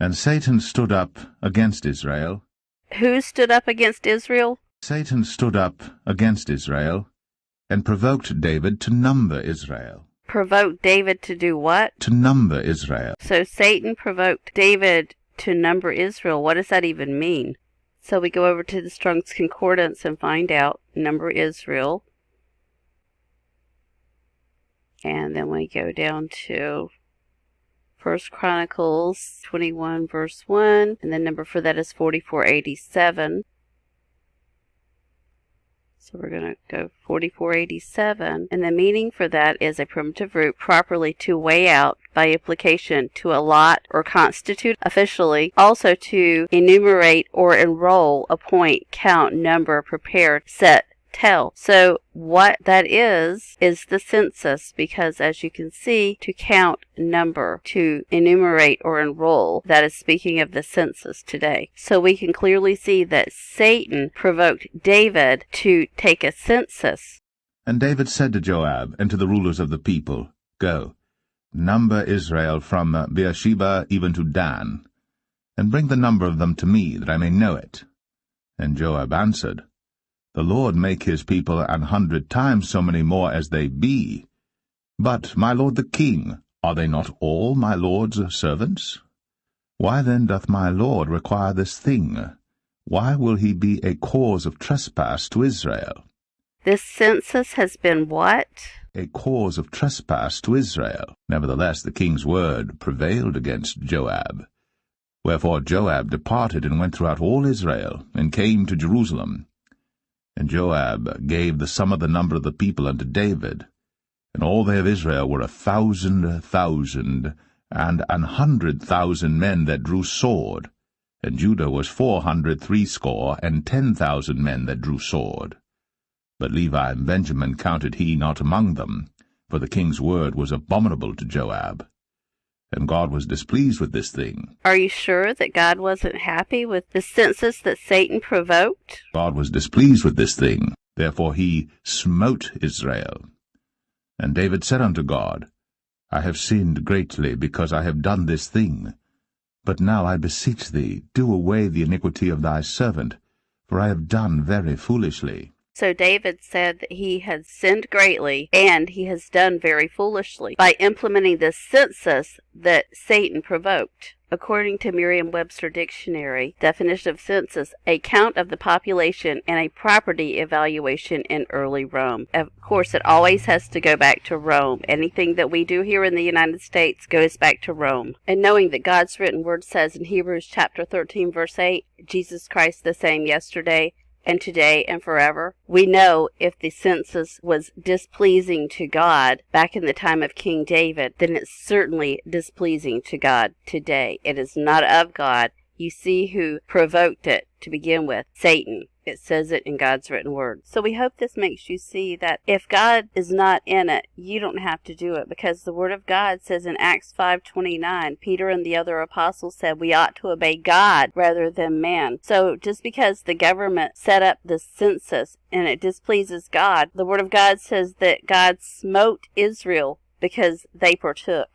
And Satan stood up against Israel. Who stood up against Israel? Satan stood up against Israel and provoked David to number Israel. Provoked David to do what? To number Israel. So Satan provoked David to number Israel. What does that even mean? So we go over to the Strong's Concordance and find out number Israel. And then we go down to 1 Chronicles 21 verse 1. And the number for that is 4487. So we're going to go 4487. And the meaning for that is a primitive root properly to weigh out, by implication to allot or constitute officially, also to enumerate or enroll, appoint, count, number, prepare, set, tell. So what that is the census, because as you can see, to count, number, to enumerate or enroll, that is speaking of the census today. So we can clearly see that Satan provoked David to take a census. And David said to Joab and to the rulers of the people, Go, number Israel from Beersheba even to Dan, and bring the number of them to me, that I may know it. And Joab answered, The Lord make his people 100 times so many more as they be. But, my lord the king, are they not all my lord's servants? Why then doth my lord require this thing? Why will he be a cause of trespass to Israel? This census has been what? A cause of trespass to Israel. Nevertheless the king's word prevailed against Joab. Wherefore Joab departed and went throughout all Israel, and came to Jerusalem. And Joab gave the sum of the number of the people unto David. And all they of Israel were 1,000,000, and 100,000 men that drew sword. And Judah was 460, and 10,000 men that drew sword. But Levi and Benjamin counted he not among them, for the king's word was abominable to Joab. And God was displeased with this thing. Are you sure that God wasn't happy with the census that Satan provoked? God was displeased with this thing. Therefore he smote Israel. And David said unto God, I have sinned greatly, because I have done this thing. But now I beseech thee, do away the iniquity of thy servant, for I have done very foolishly. So David said that he had sinned greatly, and he has done very foolishly, by implementing the census that Satan provoked. According to Merriam-Webster Dictionary, definition of census, a count of the population and a property evaluation in early Rome. Of course, it always has to go back to Rome. Anything that we do here in the United States goes back to Rome. And knowing that God's written word says in Hebrews chapter 13, verse 8, Jesus Christ the same yesterday, and today and forever, we know if the census was displeasing to God back in the time of King David, then it's certainly displeasing to God today. It is not of God. You see who provoked it to begin with, Satan. It says it in God's written word. So we hope this makes you see that if God is not in it, you don't have to do it, because the word of God says in Acts 5:29, Peter and the other apostles said we ought to obey God rather than man. So just because the government set up the census and it displeases God, the word of God says that God smote Israel because they partook.